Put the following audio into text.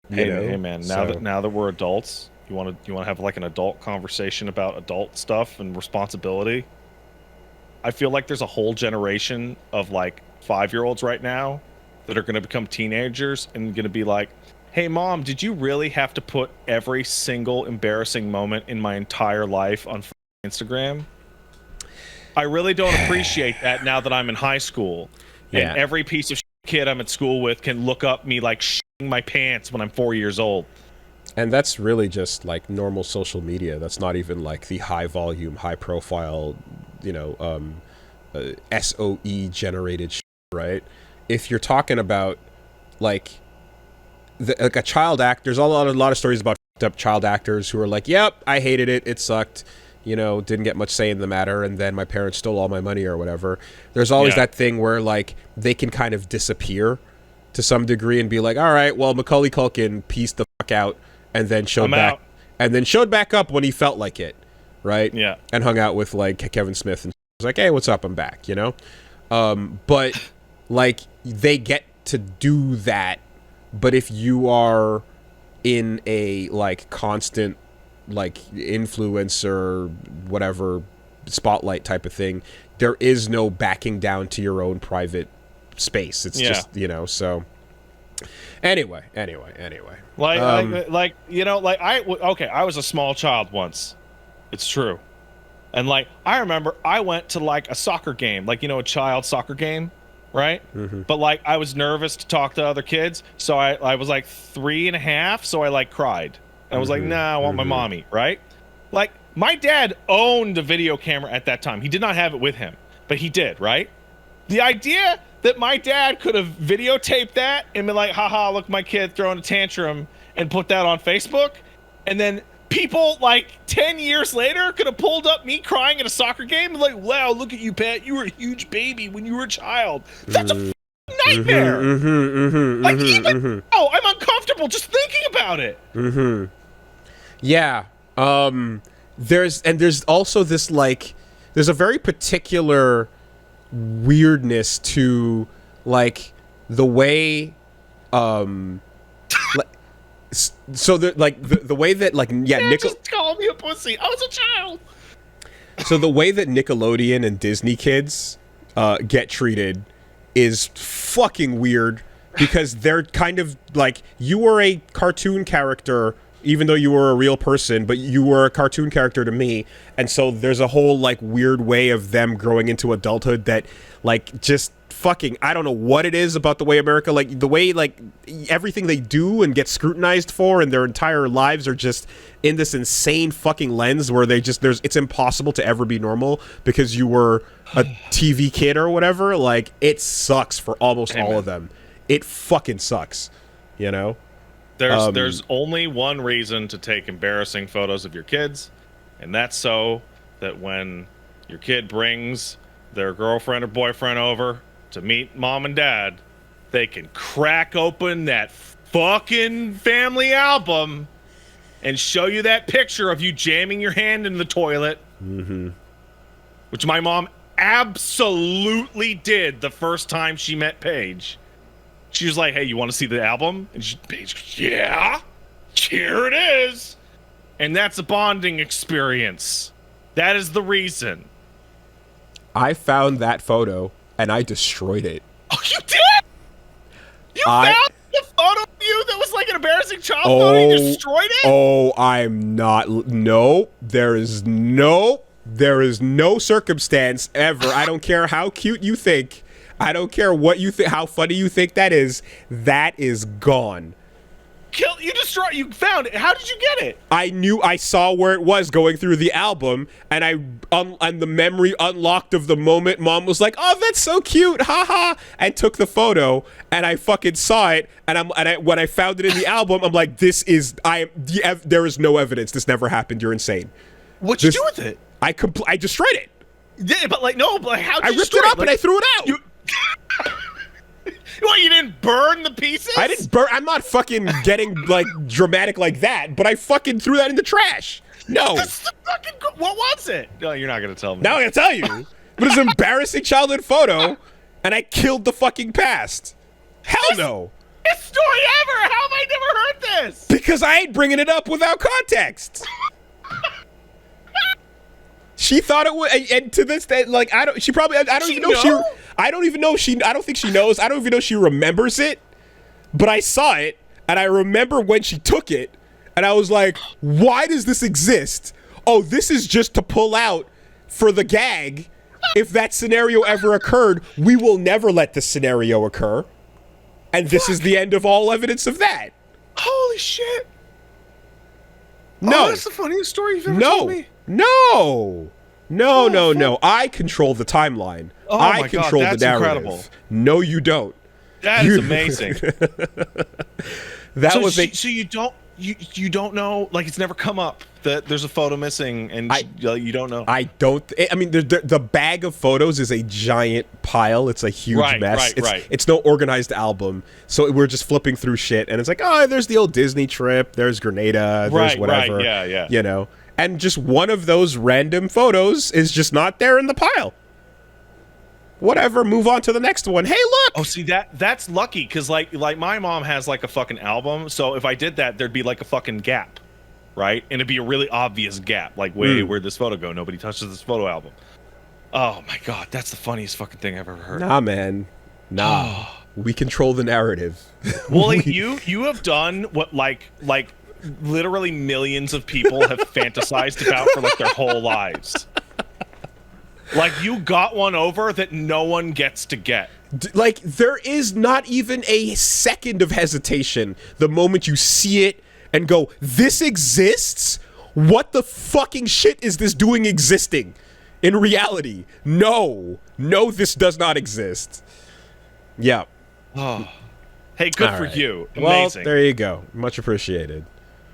you Hey, know? hey, man. So, Now that we're adults, you want to have like an adult conversation about adult stuff and responsibility. I feel like there's a whole generation of like 5-year-olds right now that are going to become teenagers and going to be like, "Hey, mom, did you really have to put every single embarrassing moment in my entire life on Instagram? I really don't appreciate that now that I'm in high school, and yeah. every piece of kid I'm at school with can look up me like shitting my pants when I'm 4 years old." And that's really just like normal social media. That's not even like the high volume, high profile, you know, SOE generated shit, right? If you're talking about like like a child act, there's a lot of stories about fucked up child actors who are like, "Yep, I hated it. It sucked. You know, didn't get much say in the matter, and then my parents stole all my money or whatever." There's always Yeah, that thing where like they can kind of disappear to some degree and be like, "All right, well, Macaulay Culkin pieced the fuck out and then I'm out. showed back up when he felt like it, right? Yeah, And hung out with like Kevin Smith and was like, "Hey, what's up? I'm back," you know? But like they get to do that, but if you are in a like constant like influencer whatever spotlight type of thing, there is no backing down to your own private space. It's yeah. just, so anyway. Like like okay, I was a small child once. It's true. And like I remember I went to like a soccer game, like a child soccer game, right? But like I was nervous to talk to other kids, so I was like 3.5, so I like cried. I was like, nah, I want my mommy, right? Like my dad owned a video camera at that time. He did not have it with him, but he did, right? The idea that my dad could have videotaped that and been like, haha, look, my kid throwing a tantrum, and put that on Facebook, and then people like 10 years later could have pulled up me crying at a soccer game and like, wow, look at you, Pat. You were a huge baby when you were a child. That's a nightmare. Like, even oh, I'm uncomfortable just thinking about it. Yeah. There's also this like there's a very particular weirdness to like the way like, so the way that like Just call me a pussy. I was a child. so the way that Nickelodeon and Disney kids get treated is fucking weird because they're kind of like you were a cartoon character even though you were a real person, but you were a cartoon character to me. And so there's a whole like weird way of them growing into adulthood that like just fucking I don't know what it is about the way America like the way like everything they do and get scrutinized for and their entire lives are just in this insane fucking lens where they just it's impossible to ever be normal because you were a TV kid or whatever. Like it sucks for almost all of them. It fucking sucks, you know? There's only one reason to take embarrassing photos of your kids, and that's so that when your kid brings their girlfriend or boyfriend over to meet mom and dad, they can crack open that fucking family album and show you that picture of you jamming your hand in the toilet, which my mom absolutely did the first time she met Paige. She was like, hey, you want to see the album? And Paige goes, yeah, here it is. And that's a bonding experience. That is the reason. I found that photo and I destroyed it. Oh, you did? You found the photo of you that was like an embarrassing child photo and you destroyed it? Oh, I'm not. No, there is no circumstance ever. I don't care how cute you think. I don't care what you think, how funny you think that is. That is gone. You found it. How did you get it? I saw where it was going through the album, and and the memory unlocked of the moment. Mom was like, "Oh, that's so cute, haha," and took the photo, and I fucking saw it, and when I found it in the album, I'm like, there is no evidence. This never happened. You're insane. What'd you do with it? I destroyed it. Yeah, but like no, but how did you ripped it up and I threw it out. What, you didn't burn the pieces? I didn't burn. I'm not fucking getting like dramatic like that, but I fucking threw that in the trash. No. That's the fucking. What was it? No, you're not gonna tell me. Now I'm gonna tell you. But it's an embarrassing childhood photo, and I killed the fucking past. Hell no. Best story ever. How have I never heard this? Because I ain't bringing it up without context. She thought it would, and to this day, like I don't. She probably. I don't even know. I don't even know. I don't think she knows. I don't even know she remembers it. But I saw it, and I remember when she took it, and I was like, "Why does this exist? Oh, this is just to pull out for the gag. If that scenario ever occurred, we will never let this scenario occur, and this is the end of all evidence of that." Holy shit! No, that's the funniest story you've ever told me. No. I control the timeline. Oh I my control God, that's the narrative. incredible. No, you don't. That is amazing. So you don't know, like it's never come up that there's a photo missing, and you don't know. I don't. I mean, the bag of photos is a giant pile. It's a huge mess. It's no organized album. So we're just flipping through shit, and it's like, oh, there's the old Disney trip. There's Grenada. There's whatever. Yeah. You know, and just one of those random photos is just not there in the pile. Whatever, move on to the next one. Hey, look. Oh, see that's lucky, because like my mom has like a fucking album. So if I did that, there'd be like a fucking gap, right? And it'd be a really obvious gap. Like, where'd this photo go? Nobody touches this photo album. Oh my God, that's the funniest fucking thing I've ever heard. Nah, man. Nah. We control the narrative. Woolie, you have done what like literally millions of people have fantasized about for like their whole lives. Like, you got one over that no one gets to get. Like, there is not even a second of hesitation the moment you see it and go, this exists? What the fucking shit is this doing existing in reality? No, this does not exist. Yeah. Oh. Hey, good for you. Amazing. Well, there you go. Much appreciated.